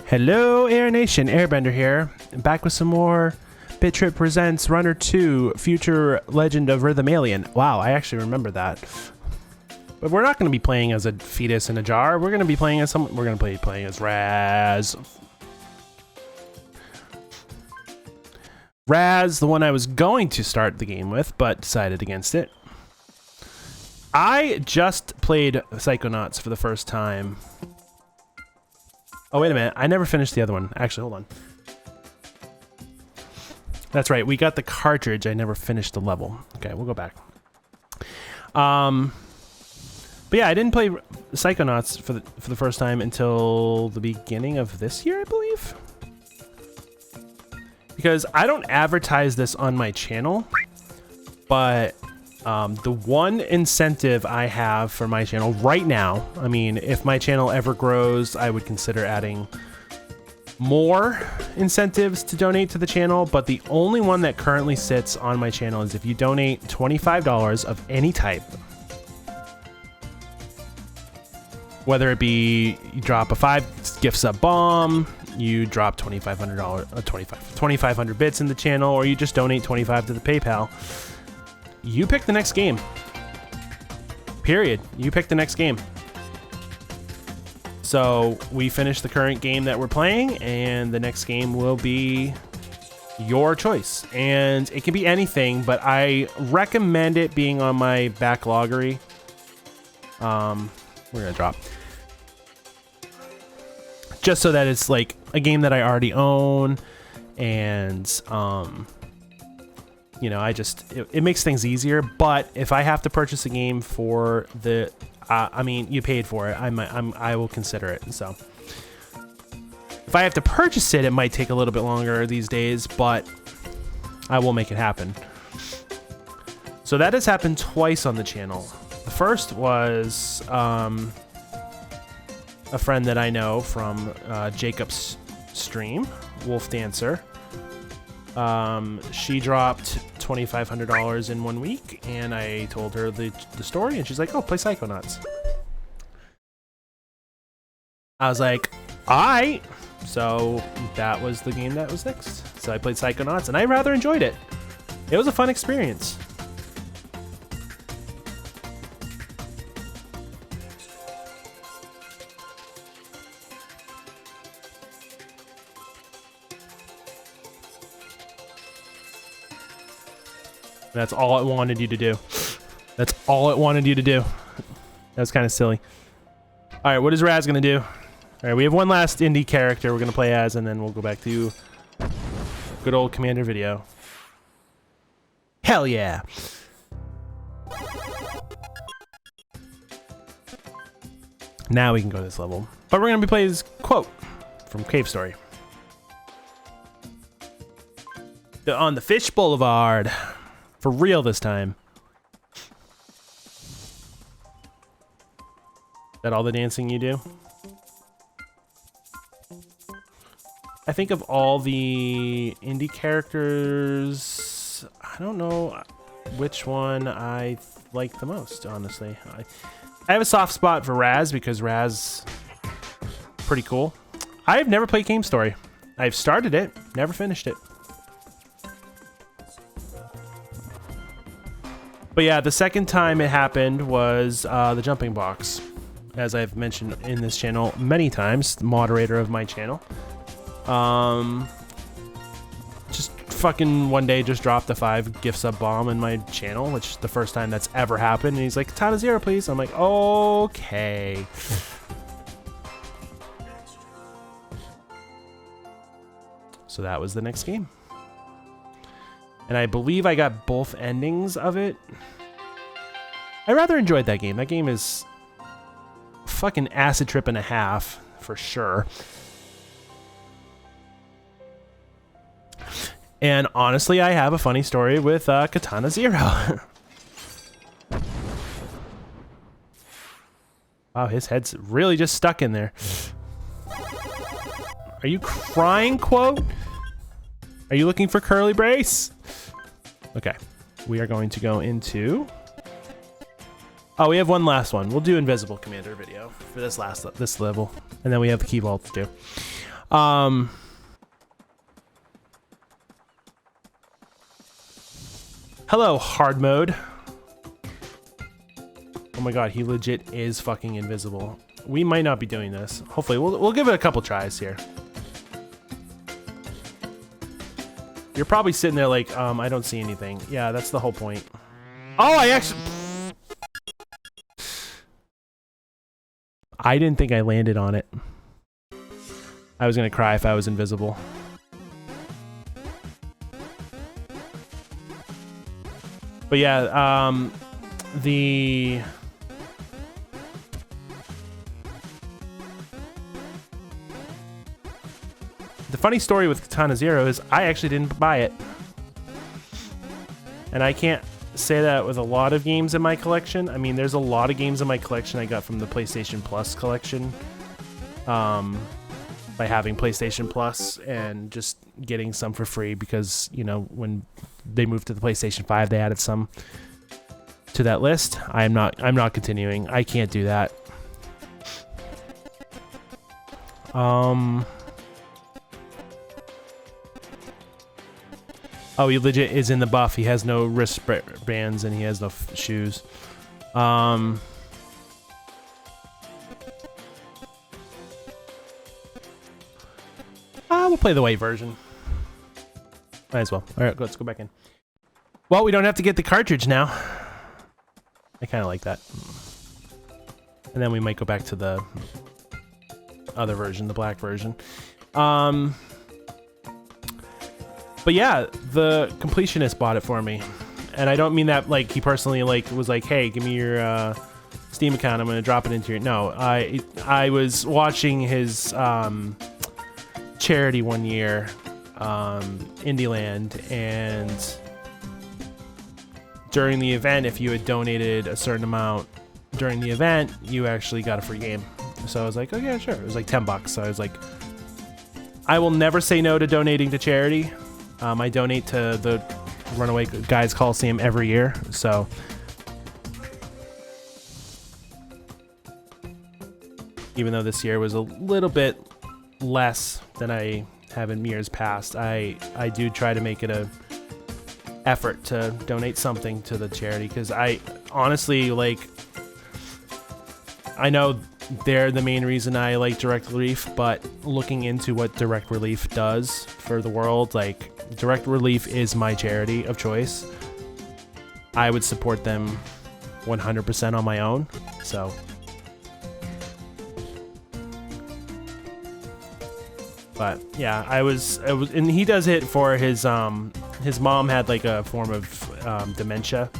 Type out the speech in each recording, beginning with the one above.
Hello, Air Nation. Airbender here. Back with some more bit.trip presents Runner2 Future Legend of Rhythm Alien. Wow, I actually remember that. But we're not going to be playing as a fetus in a jar. We're going to be playing as someone. We're going to be playing as Raz. Raz, the one I was going to start the game with, but decided against it. I just played Psychonauts for the first time. Oh, wait a minute. I never finished the other one. Actually, hold on. That's right. We got the cartridge. I never finished the level. Okay, we'll go back. But yeah, I didn't play Psychonauts for the first time until the beginning of this year, I believe. Because I don't advertise this on my channel, but the one incentive I have for my channel right now, I mean, if my channel ever grows, I would consider adding more incentives to donate to the channel, but the only one that currently sits on my channel is if you donate $25 of any type. Whether it be you drop a 5 gift sub bomb, you drop $2,500 bits in the channel, or you just donate 25 to the PayPal. You pick the next game. Period. You pick the next game. So we finish the current game that we're playing, and the next game will be your choice. And it can be anything, but I recommend it being on my backloggery. We're gonna drop. Just so that it's like a game that I already own, and you know, it makes things easier. But if I have to purchase a game for the, I mean, you paid for it, I will consider it. So if I have to purchase it, it might take a little bit longer these days, but I will make it happen. So that has happened twice on the channel. The first was a friend that I know from Jacob's stream, Wolf Dancer. She dropped $2,500 in 1 week, and I told her the story, and she's like, "Oh, play Psychonauts." I was like, "Alright." So that was the game that was next. So I played Psychonauts, and I rather enjoyed it. It was a fun experience. That's all it wanted you to do. That's all it wanted you to do. That was kind of silly. All right, what is Raz going to do? All right, we have one last indie character we're going to play as, and then we'll go back to good old Commander video. Hell yeah. Now we can go to this level. But we're going to be playing this quote from Cave Story. On the Fish Boulevard. For real this time. Is that all the dancing you do? I think of all the indie characters, I don't know which one I like the most, honestly. I have a soft spot for Raz because Raz pretty cool. I've never played Game Story. I've started it, never finished it. But yeah, the second time it happened was the jumping box. As I've mentioned in this channel many times, the moderator of my channel. Just fucking one day just dropped a 5 gift sub bomb in my channel, which is the first time that's ever happened. And he's like, "Katana 0, please." I'm like, okay. So that was the next game. And I believe I got both endings of it. I rather enjoyed that game. That game is fucking acid trip and a half, for sure. And honestly, I have a funny story with Katana 0. Wow, his head's really just stuck in there. Are you crying, quote? Are you looking for curly brace? Okay, we are going to go into... Oh, we have one last one. We'll do Invisible Commander video for this level, and then we have the key vault to do. Hello, hard mode. Oh my god, he legit is fucking invisible. We might not be doing this. Hopefully, we'll give it a couple tries here. You're probably sitting there like, I don't see anything. Yeah, that's the whole point. Oh, I actually... I didn't think I landed on it. I was gonna cry if I was invisible. But yeah, the funny story with Katana Zero is I actually didn't buy it. And I can't say that with a lot of games in my collection. I mean, there's a lot of games in my collection I got from the PlayStation Plus collection. By having PlayStation Plus and just getting some for free because, you know, when they moved to the PlayStation 5, they added some to that list. I'm not continuing. I can't do that. Oh, he legit is in the buff. He has no wristbands and he has no shoes. We'll play the white version. Might as well. All right, let's go back in. Well, we don't have to get the cartridge now. I kind of like that. And then we might go back to the other version, the black version. But yeah, the completionist bought it for me. And I don't mean that like he personally like was like, hey, give me your Steam account. I'm going to drop it into your... No, I was watching his... charity one year, Indieland, and during the event, if you had donated a certain amount during the event, you actually got a free game. So I was like, oh yeah, sure. It was like $10. So I was like, I will never say no to donating to charity. I donate to the Runaway Guys Coliseum every year. So even though this year was a little bit less than I have in years past, I do try to make it a effort to donate something to the charity, because I honestly, like, I know they're the main reason I like Direct Relief, but looking into what Direct Relief does for the world, like, Direct Relief is my charity of choice. I would support them 100% on my own, so but yeah, I was, and he does it for his mom had like a form of dementia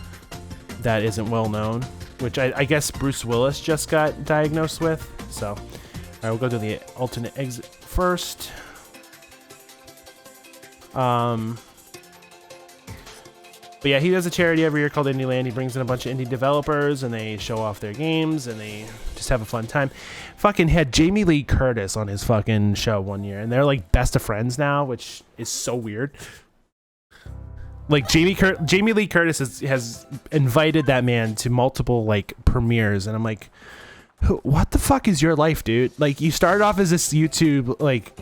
that isn't well known, which I guess Bruce Willis just got diagnosed with. So, all right, we'll go to the alternate exit first. But yeah, he does a charity every year called Indieland. He brings in a bunch of indie developers and they show off their games and they just have a fun time. Fucking had Jamie Lee Curtis on his fucking show one year, and they're like best of friends now, which is so weird. Like Jamie Lee Curtis has invited that man to multiple like premieres, and I'm like, what the fuck is your life, dude? Like, you started off as this YouTube like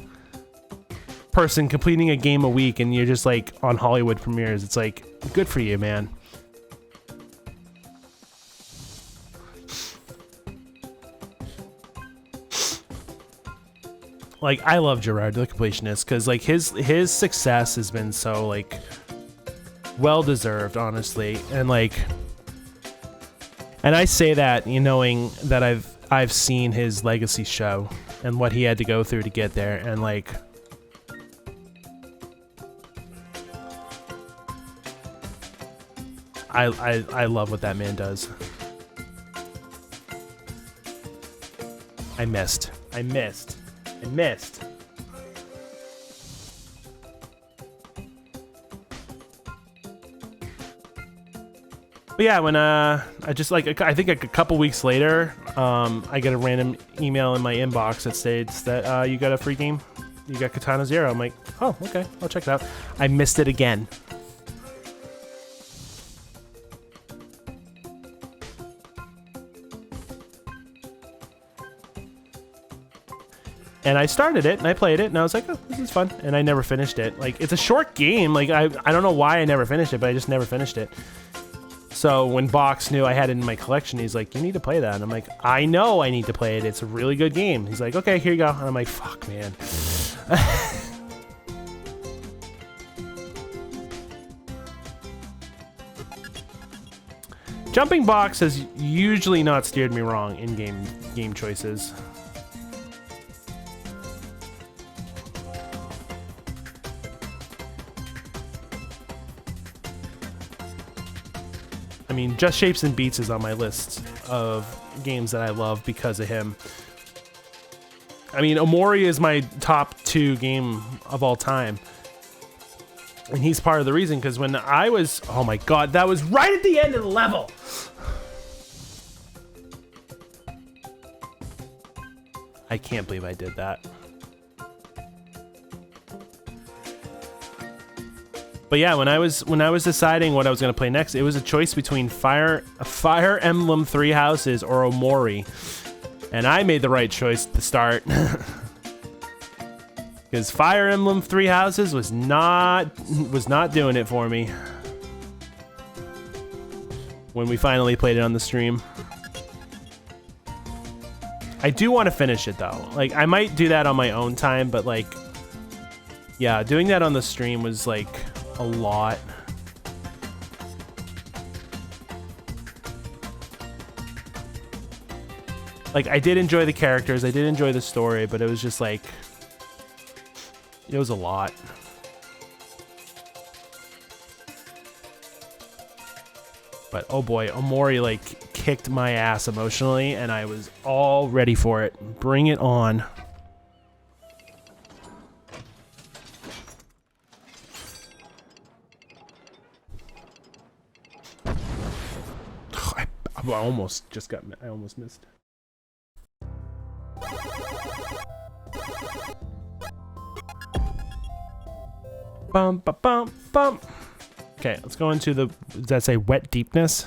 person completing a game a week, and you're just like on Hollywood premieres. It's like, good for you, man. Like, I love Gerard the Completionist because like his success has been so like well deserved, honestly, and like, and I say that, you knowing that I've seen his legacy show and what he had to go through to get there, and like, I love what that man does. I missed. But yeah, when I just like, I think like a couple weeks later, I get a random email in my inbox that states that you got a free game. You got Katana Zero. I'm like, oh, okay, I'll check it out. I missed it again. And I started it and I played it and I was like, oh, this is fun. And I never finished it. Like, it's a short game. Like, I don't know why I never finished it, but I just never finished it. So when Box knew I had it in my collection, he's like, you need to play that. And I'm like, I know I need to play it. It's a really good game. He's like, okay, here you go. And I'm like, fuck, man. Jumping Box has usually not steered me wrong in game choices. I mean, Just Shapes and Beats is on my list of games that I love because of him. I mean, Omori is my top 2 game of all time. And he's part of the reason, because when I was... Oh my god, that was right at the end of the level! I can't believe I did that. But yeah, when I was deciding what I was gonna play next, it was a choice between Fire Emblem Three Houses or Omori, and I made the right choice to start. Because Fire Emblem Three Houses was not doing it for me when we finally played it on the stream. I do want to finish it though. Like, I might do that on my own time, but like, yeah, doing that on the stream was like a lot. Like, I did enjoy the characters, I did enjoy the story, but it was just like, it was a lot. But oh boy, Omori like kicked my ass emotionally and I was all ready for it. Bring it on. I almost missed. Bum, bum, bum, bum. Okay, let's go into the, does that say wet deepness?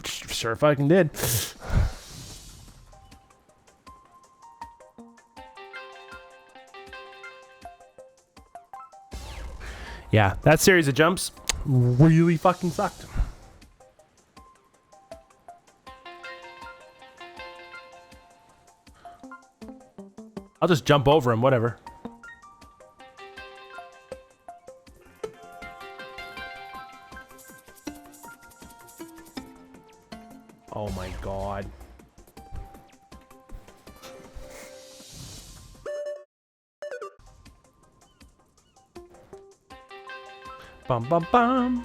Sure fucking did. Yeah, that series of jumps really fucking sucked. I'll just jump over him, whatever. Oh my god. Bum bum bum.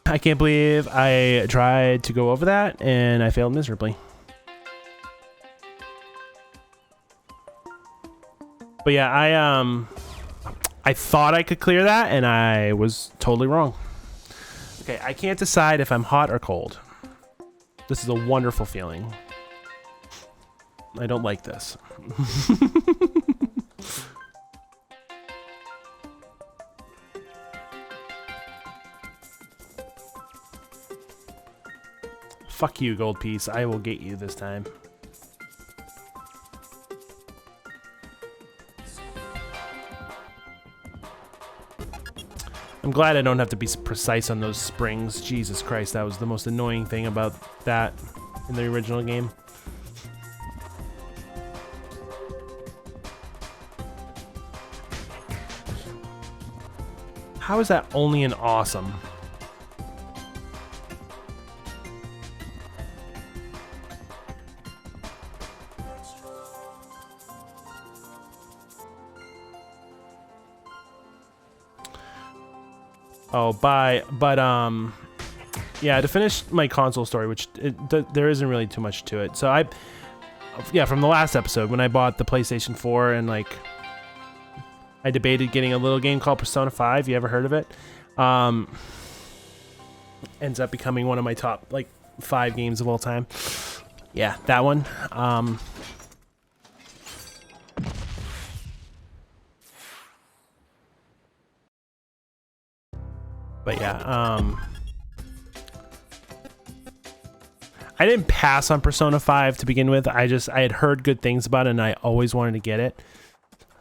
I can't believe I tried to go over that and I failed miserably. But yeah, I thought I could clear that and I was totally wrong. Okay, I can't decide if I'm hot or cold. This is a wonderful feeling. I don't like this. Fuck you, gold piece. I will get you this time. I'm glad I don't have to be precise on those springs. Jesus Christ, that was the most annoying thing about that in the original game. How is that only an awesome? Oh, bye. But, yeah, to finish my console story, which there isn't really too much to it. So yeah, from the last episode, when I bought the PlayStation 4 and, like, I debated getting a little game called Persona 5. You ever heard of it? Ends up becoming one of my top, like, 5 games of all time. Yeah, that one. But yeah, I didn't pass on Persona 5 to begin with. I had heard good things about it and I always wanted to get it.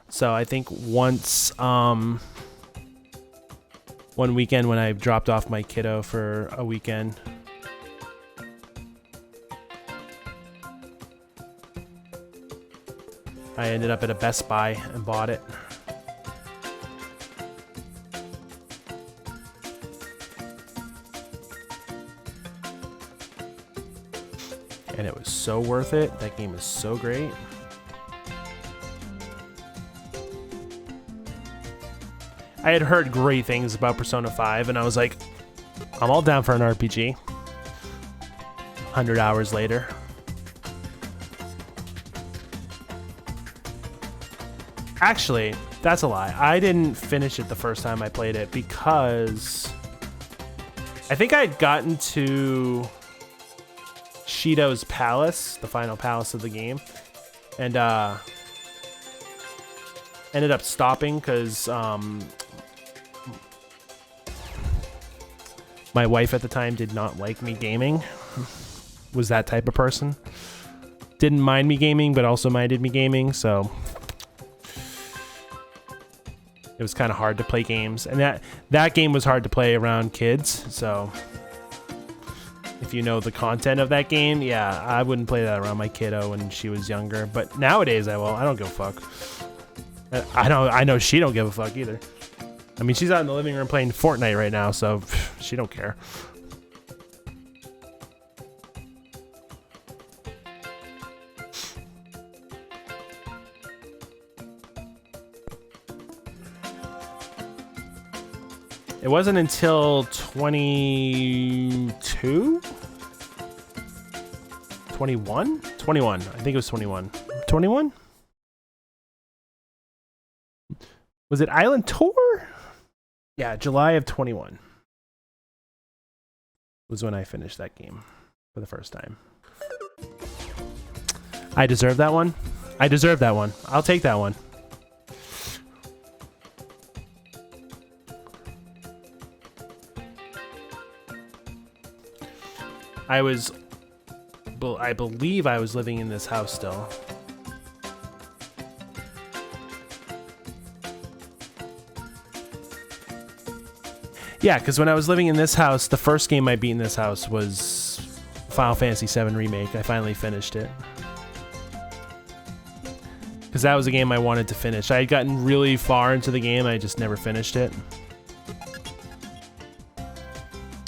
So I think once one weekend when I dropped off my kiddo for a weekend, I ended up at a Best Buy and bought it. And it was so worth it. That game is so great. I had heard great things about Persona 5, and I was like, I'm all down for an RPG. 100 hours later. Actually, that's a lie. I didn't finish it the first time I played it because I think I had gotten to Shido's palace, the final palace of the game, and ended up stopping because my wife at the time did not like me gaming. Was that type of person. Didn't mind me gaming, but also minded me gaming, so it was kind of hard to play games. And that game was hard to play around kids, so if you know the content of that game, yeah, I wouldn't play that around my kiddo when she was younger. But nowadays I will. I don't give a fuck. I know she don't give a fuck either. I mean, she's out in the living room playing Fortnite right now, so she don't care. It wasn't until 22? 21? 21. I think it was 21. 21? Was it Island Tour? Yeah, July of 21 was when I finished that game for the first time. I deserve that one. I deserve that one. I'll take that one. I believe I was living in this house still. Yeah, because when I was living in this house, the first game I beat in this house was Final Fantasy VII Remake. I finally finished it. Because that was a game I wanted to finish. I had gotten really far into the game, I just never finished it.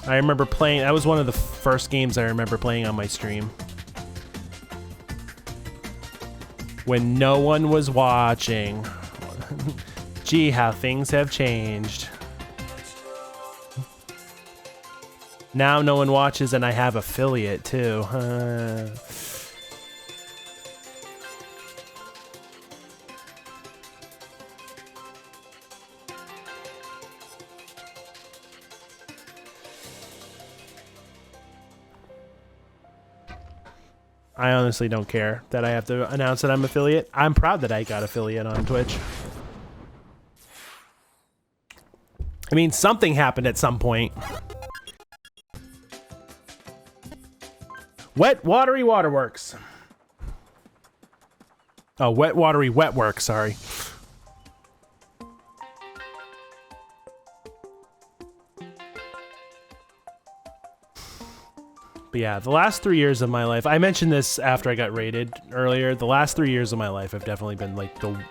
I remember playing, that was one of the first games I remember playing on my stream. When no one was watching. Gee, how things have changed. Now no one watches and I have affiliate too. I honestly don't care that I have to announce that I'm affiliate. I'm proud that I got affiliate on Twitch. I mean, something happened at some point. Wet Watery Waterworks. Oh, Wet Watery Wetworks, sorry. But yeah, the last 3 years of my life, I mentioned this after I got raided earlier. The last 3 years of my life have definitely been like the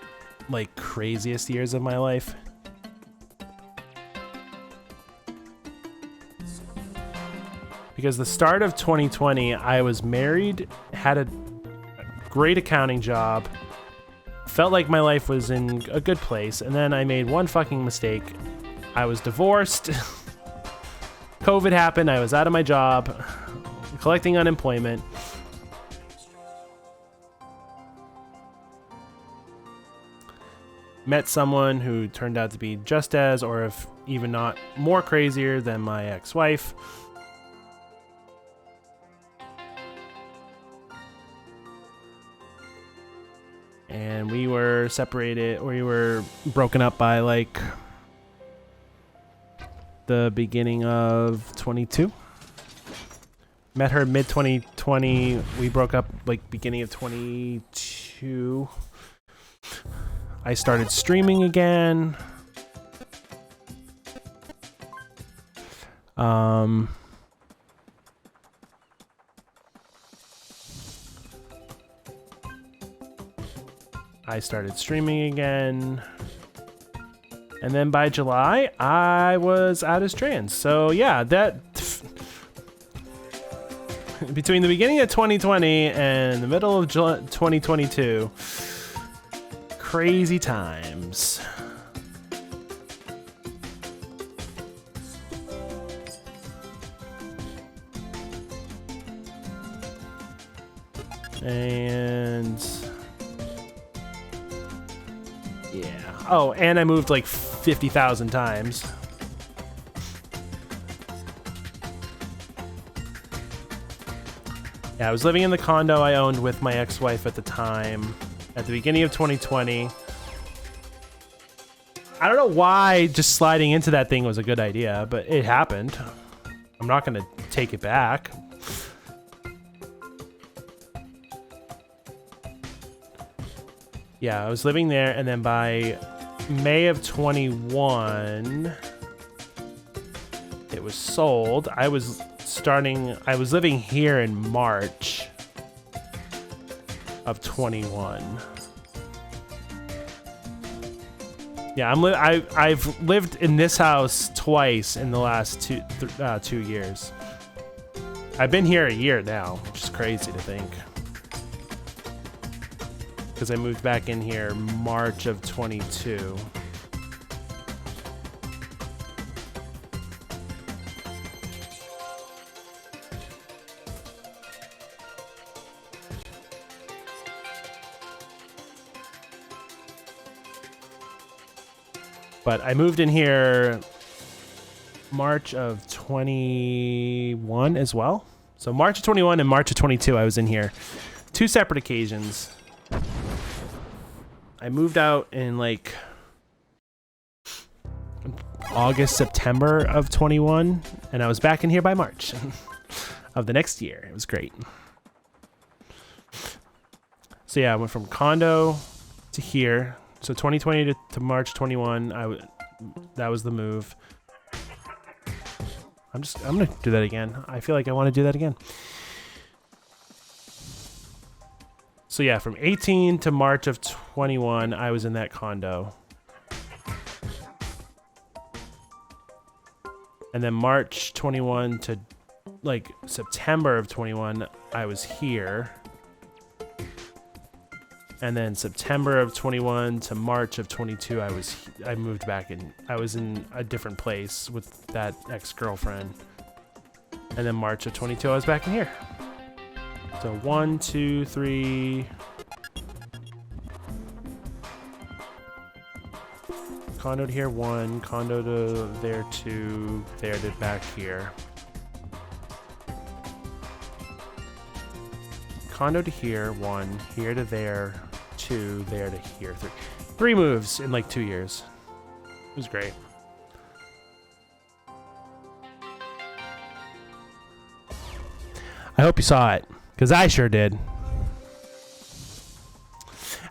craziest years of my life. Because the start of 2020, I was married, had a great accounting job, felt like my life was in a good place, and then I made one fucking mistake. I was divorced. COVID happened, I was out of my job, collecting unemployment. Met someone who turned out to be just as, or if even not more crazier than my ex-wife. And we were separated, we were broken up by like the beginning of 22. Met her mid 2020. We broke up like beginning of 22. I started streaming again. I started streaming again. And then by July, I was out as trans. So yeah, that between the beginning of 2020 and the middle of 2022, crazy times. And yeah. Oh, and I moved like 50,000 times. Yeah, I was living in the condo I owned with my ex-wife at the time, at the beginning of 2020. I don't know why just sliding into that thing was a good idea, but it happened. I'm not going to take it back. Yeah, I was living there, and then by May of 21, it was sold. I was living here in March of 21. Yeah, I've lived in this house twice in the last 2 years. I've been here a year now, which is crazy to think. Because I moved back in here March of 22. But I moved in here March of 21 as well. So March of 21 and March of 22, I was in here. 2 separate occasions. I moved out in like August, September of 21, and I was back in here by March of the next year. It was great. So yeah, I went from condo to here. So 2020 to March 21, that was the move. I'm gonna do that again. I feel like I want to do that again. So yeah, from 18 to March of 21, I was in that condo. And then March 21 to like September of 21, I was here. And then September of 21 to March of 22, I moved back in. I was in a different place with that ex-girlfriend. And then March of 22, I was back in here. So 1, 2, 3. Condo to here 1, condo to there 2, there to back here. Condo to here 1, here to there 2, there to here 3. 3 moves in like 2 years. It was great. I hope you saw it. Because I sure did.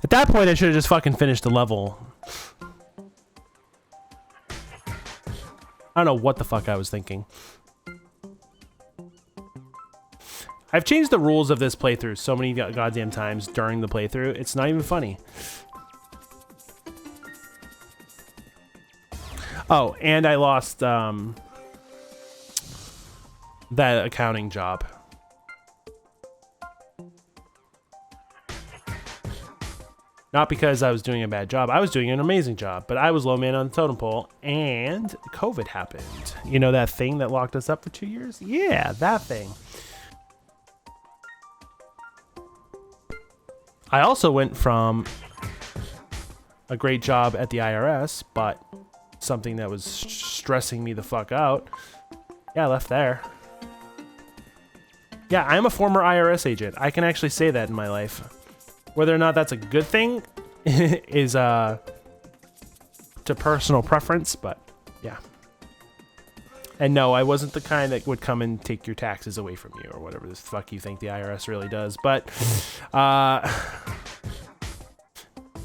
At that point, I should have just fucking finished the level. I don't know what the fuck I was thinking. I've changed the rules of this playthrough so many goddamn times during the playthrough. It's not even funny. Oh, and I lost that accounting job. Not because I was doing a bad job. I was doing an amazing job, but I was low man on the totem pole, and COVID happened. You know that thing that locked us up for 2 years? Yeah, that thing. I also went from a great job at the IRS, but something that was stressing me the fuck out. Yeah, I left there. Yeah, I'm a former IRS agent. I can actually say that in my life. Whether or not that's a good thing is to personal preference, but yeah. And no, I wasn't the kind that would come and take your taxes away from you or whatever the fuck you think the IRS really does. But,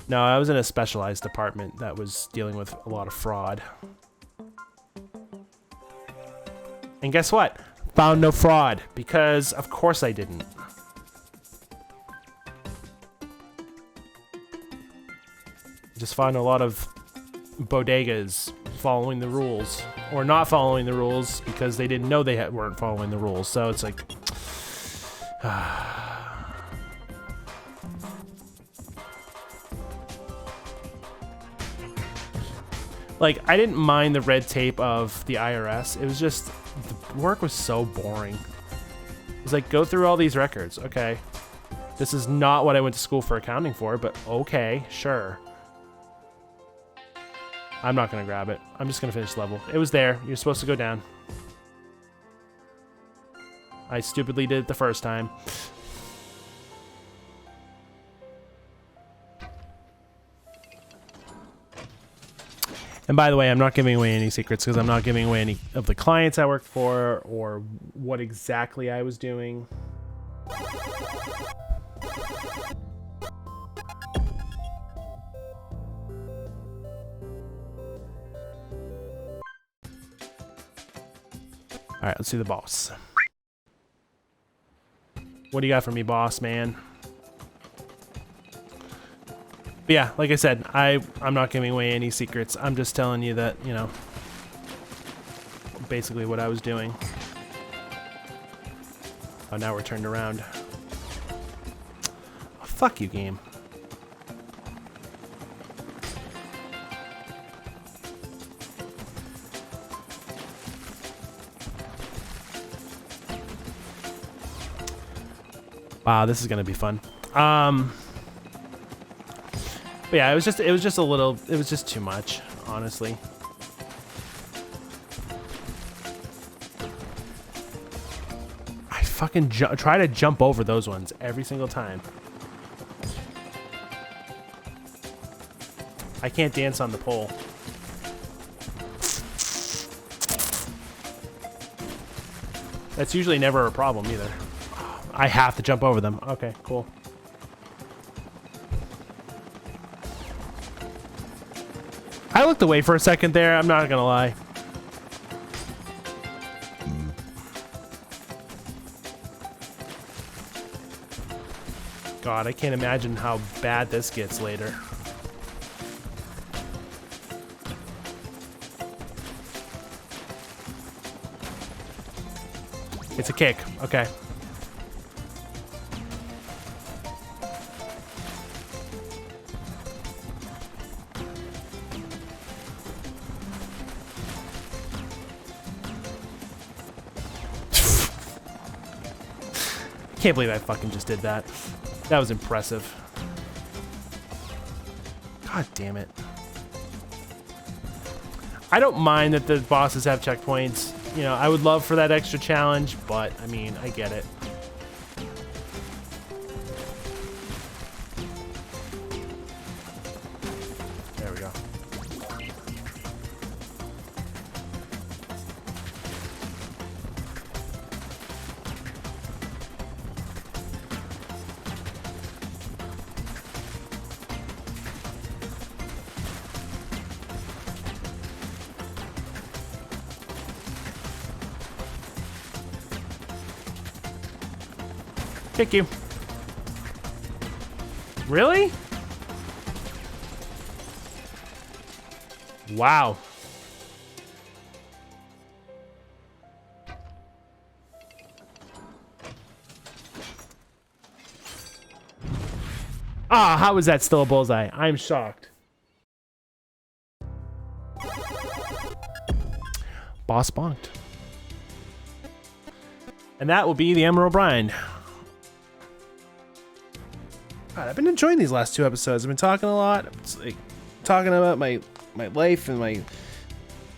no, I was in a specialized department that was dealing with a lot of fraud. And guess what? Found no fraud, because of course I didn't. Just found a lot of bodegas following the rules, or not following the rules because they didn't know they weren't following the rules. So it's like, like, I didn't mind the red tape of the IRS. It was just, the work was so boring. It's like, go through all these records. Okay. This is not what I went to school for accounting for, but okay, sure. I'm not gonna grab it. I'm just gonna finish the level. It was there. You're supposed to go down. I stupidly did it the first time. And by the way, I'm not giving away any secrets because I'm not giving away any of the clients I worked for or what exactly I was doing. All right, let's see the boss. What do you got for me, boss man? But yeah, like I said, I'm not giving away any secrets. I'm just telling you that, you know, basically what I was doing. Oh, now we're turned around. Oh, fuck you, game. Wow, this is gonna be fun. But yeah, it was just a little, it was just too much, honestly. I fucking try to jump over those ones every single time. I can't dance on the pole. That's usually never a problem either. I have to jump over them. Okay, cool. I looked away for a second there, I'm not gonna lie. God, I can't imagine how bad this gets later. It's a kick, okay. Can't believe I fucking just did that. That was impressive. God damn it. I don't mind that the bosses have checkpoints. You know, I would love for that extra challenge, but I mean, I get it. There we go. Kick you. Really? Wow. Ah, how is that still a bullseye? I'm shocked. Boss bonked. And that will be the Emerald Brine. God, I've been enjoying these last two episodes. I've been talking a lot. It's like talking about my life and my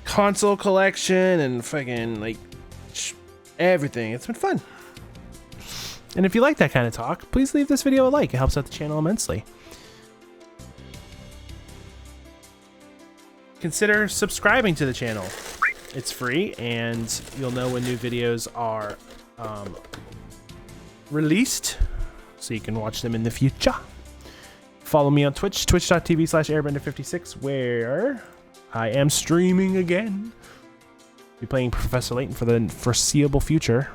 console collection and fucking like everything. It's been fun. And if you like that kind of talk, please leave this video a like. It helps out the channel immensely. Consider subscribing to the channel. It's free, and you'll know when new videos are released, so you can watch them in the future. Follow me on Twitch, twitch.tv/airbender56, where I am streaming again. Be playing Professor Layton for the foreseeable future.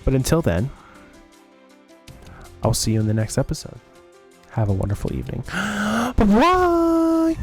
But until then, I'll see you in the next episode. Have a wonderful evening. Bye-bye!